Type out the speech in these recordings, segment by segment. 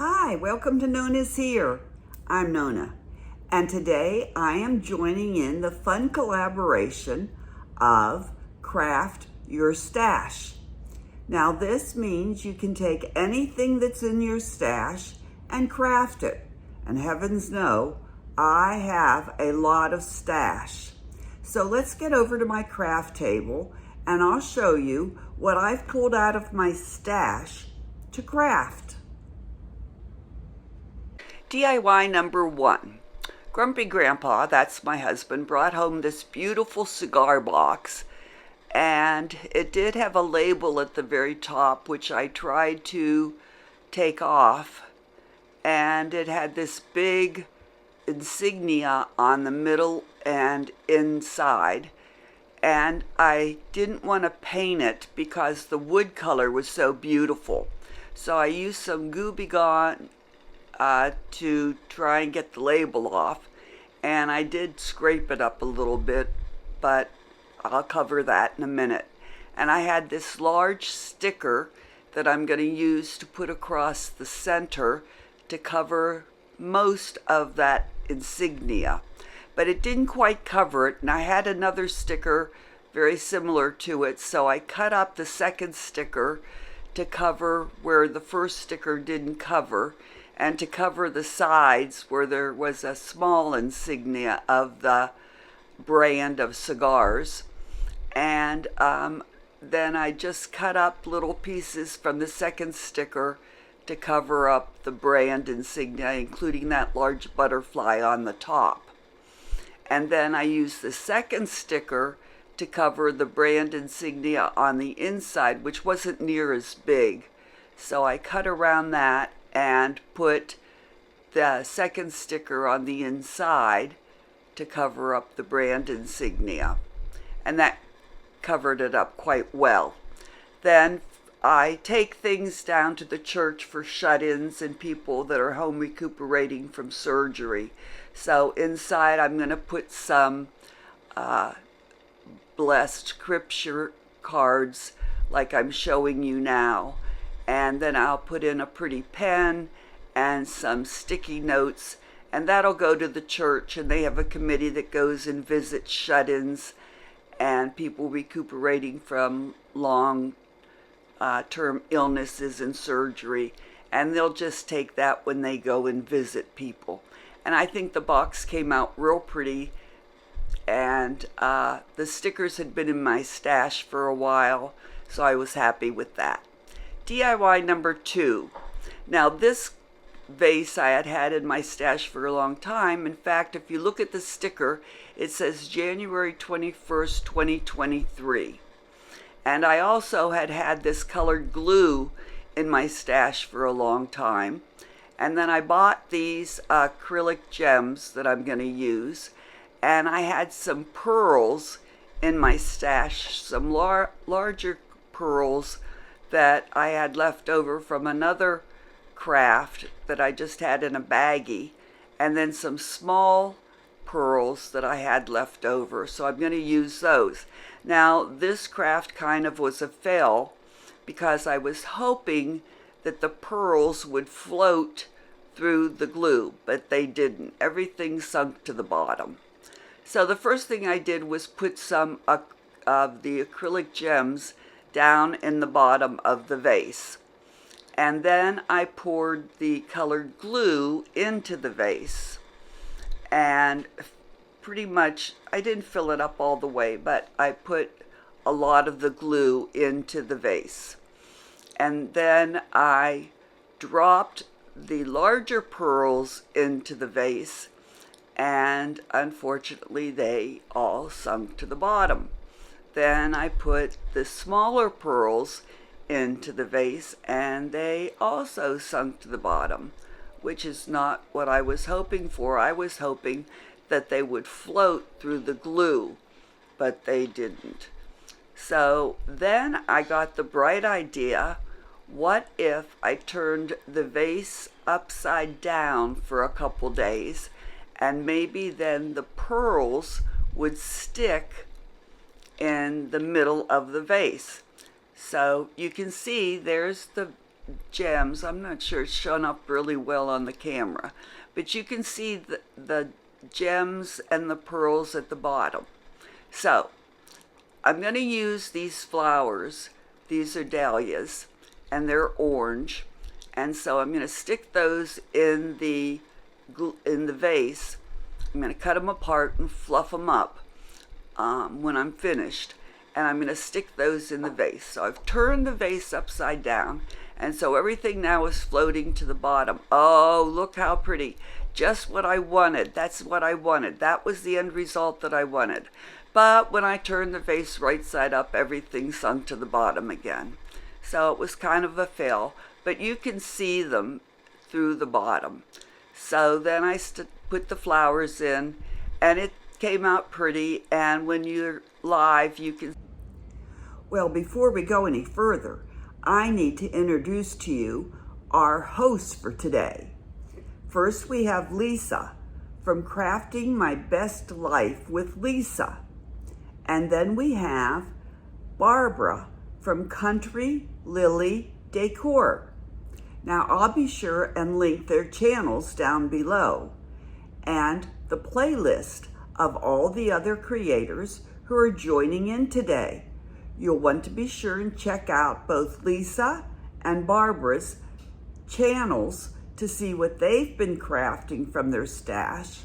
Hi, welcome to NonnasHere. I'm Nonna, and today I am joining in the fun collaboration of Craft Your Stash. Now this means you can take anything that's in your stash and craft it. And heavens no, I have a lot of stash. So let's get over to my craft table and I'll show you what I've pulled out of my stash to craft. DIY number 1. Grumpy Grandpa, that's my husband, brought home this beautiful cigar box, and it did have a label at the very top, which I tried to take off, and it had this big insignia on the middle and inside, and I didn't want to paint it because the wood color was so beautiful. So I used some Gooby Gone to try and get the label off, and I did scrape it up a little bit, but I'll cover that in a minute. And I had this large sticker that I'm going to use to put across the center to cover most of that insignia, but it didn't quite cover it, and I had another sticker very similar to it, so I cut up the second sticker to cover where the first sticker didn't cover, and to cover the sides where there was a small insignia of the brand of cigars. And then I just cut up little pieces from the second sticker to cover up the brand insignia, including that large butterfly on the top. And then I used the second sticker to cover the brand insignia on the inside, which wasn't near as big. So I cut around that and put the second sticker on the inside to cover up the brand insignia. And that covered it up quite well. Then I take things down to the church for shut-ins and people that are home recuperating from surgery. So inside I'm going to put some blessed scripture cards like I'm showing you now. And then I'll put in a pretty pen and some sticky notes, and that'll go to the church, and they have a committee that goes and visits shut-ins and people recuperating from long-term illnesses and surgery, and they'll just take that when they go and visit people. And I think the box came out real pretty, and the stickers had been in my stash for a while, so I was happy with that. DIY number 2. Now this vase I had had in my stash for a long time. In fact, if you look at the sticker, it says January 21st, 2023. And I also had had this colored glue in my stash for a long time. And then I bought these acrylic gems that I'm going to use. And I had some pearls in my stash, some larger pearls that I had left over from another craft that I just had in a baggie, and then some small pearls that I had left over, so I'm going to use those. Now this craft kind of was a fail because I was hoping that the pearls would float through the glue, but they didn't. Everything sunk to the bottom. So the first thing I did was put some of the acrylic gems down in the bottom of the vase. And then I poured the colored glue into the vase. And pretty much, I didn't fill it up all the way, but I put a lot of the glue into the vase. And then I dropped the larger pearls into the vase, and unfortunately they all sunk to the bottom. Then I put the smaller pearls into the vase, and they also sunk to the bottom, which is not what I was hoping for. I was hoping that they would float through the glue, but they didn't. So then I got the bright idea, what if I turned the vase upside down for a couple days, and maybe then the pearls would stick in the middle of the vase. So you can see there's the gems. I'm not sure it's shown up really well on the camera, but you can see the gems and the pearls at the bottom. So I'm going to use these flowers. These are dahlias, and they're orange. And so I'm going to stick those in the vase. I'm going to cut them apart and fluff them up when I'm finished. And I'm going to stick those in the vase. So I've turned the vase upside down, and so everything now is floating to the bottom. Oh, look how pretty. Just what I wanted. That's what I wanted. That was the end result that I wanted. But when I turned the vase right side up, everything sunk to the bottom again. So it was kind of a fail, but you can see them through the bottom. So then I put the flowers in, and it came out pretty, and when you're live, you can... Well, before we go any further, I need to introduce to you our hosts for today. First, we have Lisa from Crafting My Best Life with Lisa. And then we have Barbara from Country Lily Decor. Now, I'll be sure and link their channels down below, and the playlist of all the other creators who are joining in today. You'll want to be sure and check out both Lisa and Barbara's channels to see what they've been crafting from their stash,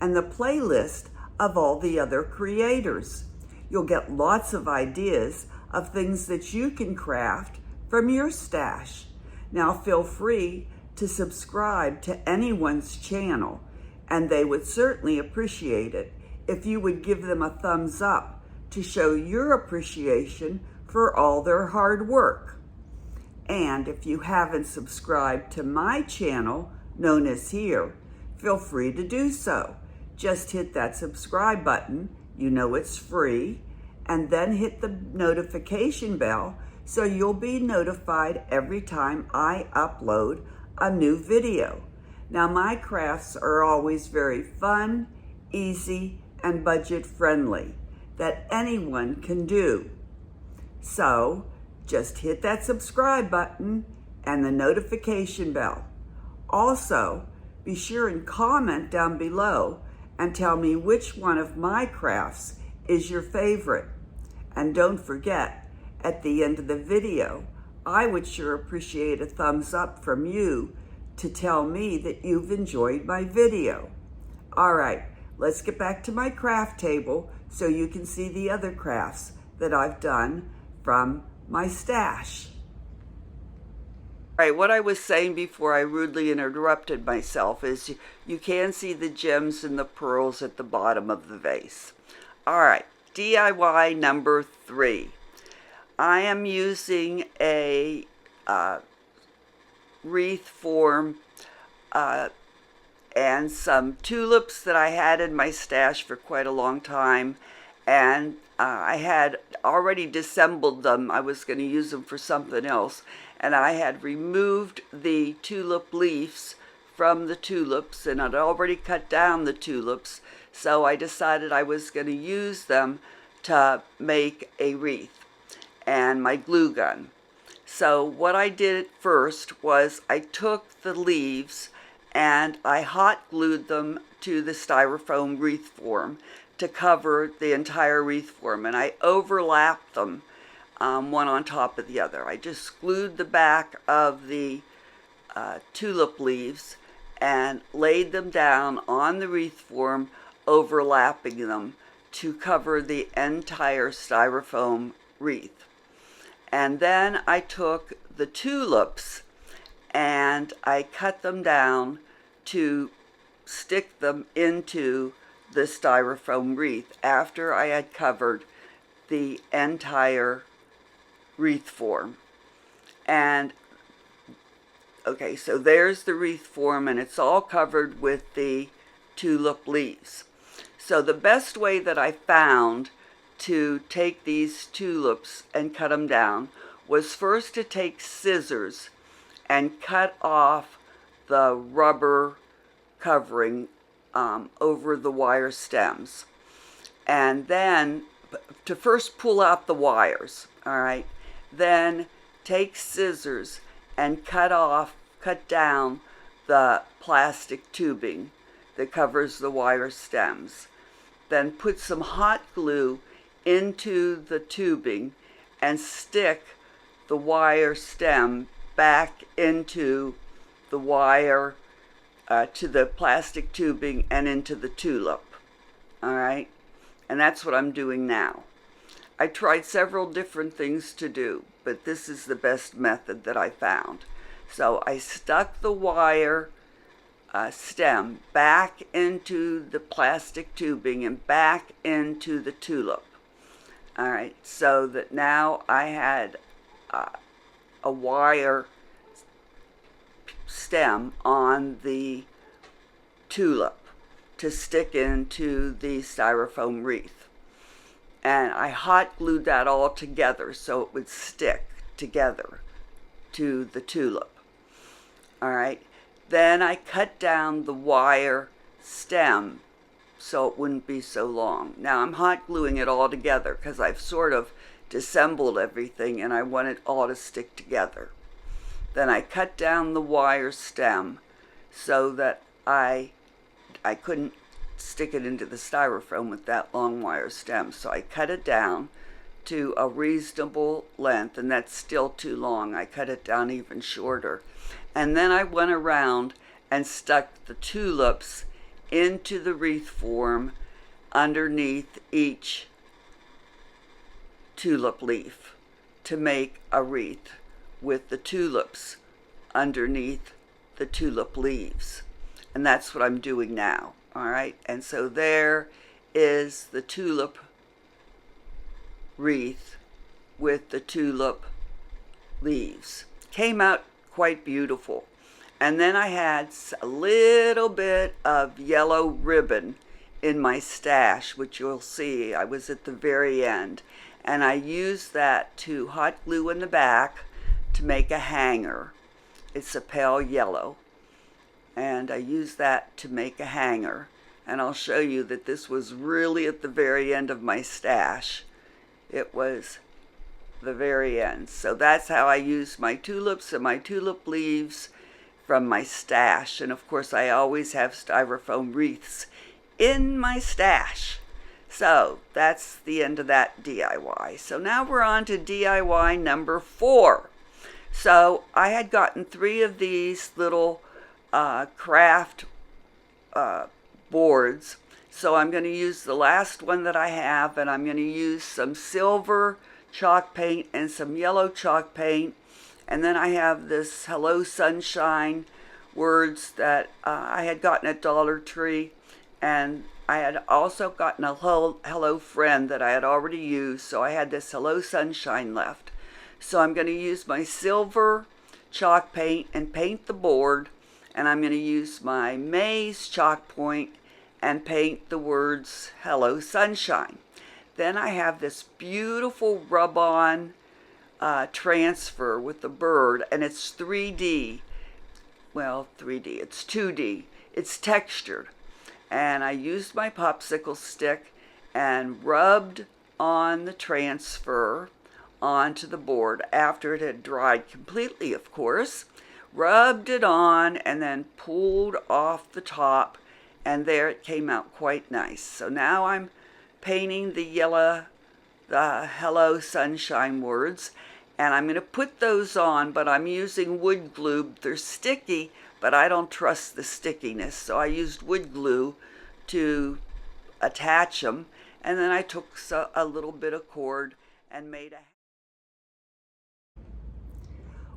and the playlist of all the other creators. You'll get lots of ideas of things that you can craft from your stash. Now feel free to subscribe to anyone's channel, and they would certainly appreciate it if you would give them a thumbs up to show your appreciation for all their hard work. And if you haven't subscribed to my channel, NonnasHere, feel free to do so. Just hit that subscribe button, you know it's free, and then hit the notification bell so you'll be notified every time I upload a new video. Now, my crafts are always very fun, easy, and budget friendly that anyone can do. So just hit that subscribe button and the notification bell. Also, be sure and comment down below and tell me which one of my crafts is your favorite. And don't forget, at the end of the video, I would sure appreciate a thumbs up from you to tell me that you've enjoyed my video. All right, let's get back to my craft table so you can see the other crafts that I've done from my stash. All right, what I was saying before I rudely interrupted myself is you can see the gems and the pearls at the bottom of the vase. All right, DIY number 3. I am using a wreath form and some tulips that I had in my stash for quite a long time, and I had already disassembled them. I was going to use them for something else, and I had removed the tulip leaves from the tulips, and I'd already cut down the tulips, so I decided I was going to use them to make a wreath and my glue gun. So what I did first was I took the leaves and I hot glued them to the styrofoam wreath form to cover the entire wreath form, and I overlapped them one on top of the other. I just glued the back of the tulip leaves and laid them down on the wreath form, overlapping them to cover the entire styrofoam wreath. And then I took the tulips and I cut them down to stick them into the styrofoam wreath after I had covered the entire wreath form. And okay, so there's the wreath form, and it's all covered with the tulip leaves. So the best way that I found to take these tulips and cut them down was first to take scissors and cut off the rubber covering over the wire stems, and then to first pull out the wires. All right, then take scissors and cut down the plastic tubing that covers the wire stems. Then put some hot glue into the tubing and stick the wire stem back into the wire, to the plastic tubing and into the tulip. All right? And that's what I'm doing now. I tried several different things to do, but this is the best method that I found. So I stuck the wire stem back into the plastic tubing and back into the tulip. All right, so that now I had a wire stem on the tulip to stick into the styrofoam wreath. And I hot glued that all together so it would stick together to the tulip. All right, then I cut down the wire stem so it wouldn't be so long. Now I'm hot gluing it all together because I've sort of disassembled everything and I want it all to stick together. Then I cut down the wire stem so that I couldn't stick it into the styrofoam with that long wire stem. So I cut it down to a reasonable length, and that's still too long. I cut it down even shorter. And then I went around and stuck the tulips into the wreath form underneath each tulip leaf to make a wreath with the tulips underneath the tulip leaves. And that's what I'm doing now. All right, and so there is the tulip wreath with the tulip leaves. Came out quite beautiful. And then I had a little bit of yellow ribbon in my stash, which you'll see. I was at the very end. And I used that to hot glue in the back to make a hanger. It's a pale yellow. And I used that to make a hanger. And I'll show you that this was really at the very end of my stash. It was the very end. So that's how I used my tulips and my tulip leaves from my stash. And of course I always have styrofoam wreaths in my stash. So that's the end of that DIY. So now we're on to DIY number 4. So I had gotten 3 of these little craft boards. So I'm going to use the last one that I have, and I'm going to use some silver chalk paint and some yellow chalk paint. And then I have this Hello Sunshine words that I had gotten at Dollar Tree, and I had also gotten a Hello Friend that I had already used, so I had this Hello Sunshine left. So I'm going to use my silver chalk paint and paint the board, and I'm going to use my maize chalk point and paint the words Hello Sunshine. Then I have this beautiful rub-on transfer with the bird, and it's 3D. Well, 3D, it's 2D. It's textured. And I used my popsicle stick and rubbed on the transfer onto the board after it had dried completely, of course. Rubbed it on and then pulled off the top, and there it came out quite nice. So now I'm painting the Hello Sunshine words, and I'm going to put those on, but I'm using wood glue. They're sticky, but I don't trust the stickiness, so I used wood glue to attach them, and then I took a little bit of cord and made a...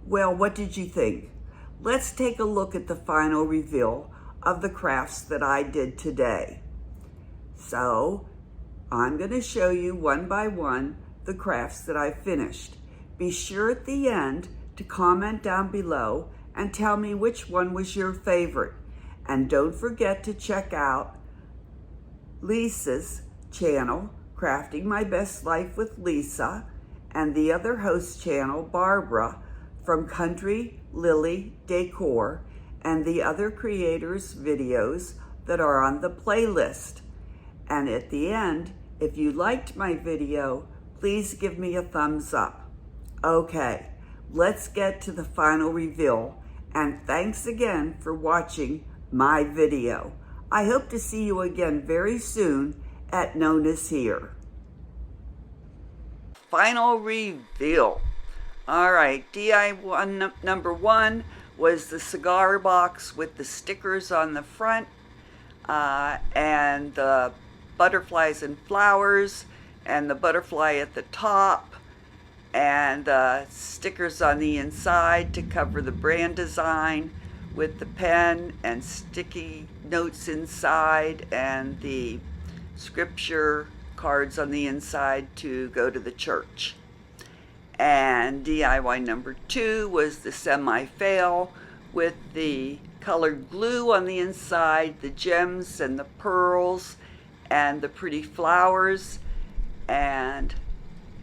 Well, what did you think? Let's take a look at the final reveal of the crafts that I did today. So, I'm going to show you one by one the crafts that I finished. Be sure at the end to comment down below and tell me which one was your favorite. And don't forget to check out Lisa's channel, Crafting My Best Life with Lisa, and the other host channel, Barbara, from Country Lily Decor, and the other creators' videos that are on the playlist. And at the end, if you liked my video, please give me a thumbs up. Okay, let's get to the final reveal. And thanks again for watching my video. I hope to see you again very soon at NonnasHere. Final reveal. All right, DIY number 1 was the cigar box with the stickers on the front and the butterflies and flowers and the butterfly at the top and stickers on the inside to cover the brand design with the pen and sticky notes inside and the scripture cards on the inside to go to the church. And DIY number 2 was the semi-fail with the colored glue on the inside, the gems and the pearls and the pretty flowers, and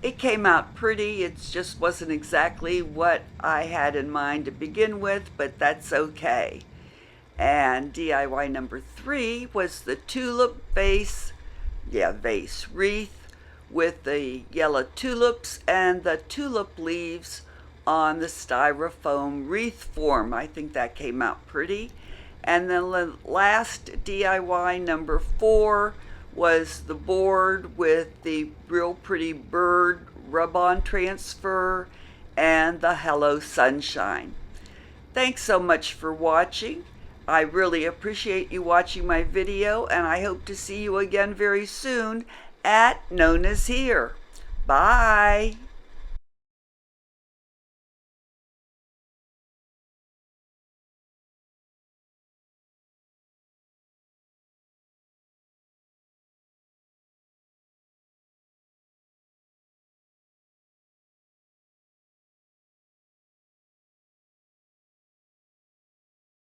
it came out pretty. It just wasn't exactly what I had in mind to begin with, but that's okay. And DIY number 3 was the tulip vase wreath with the yellow tulips and the tulip leaves on the styrofoam wreath form. I think that came out pretty. And then the last DIY number 4 was the board with the real pretty bird rub-on transfer and the Hello Sunshine. Thanks so much for watching. I really appreciate you watching my video, and I hope to see you again very soon at NonnasHere. Bye.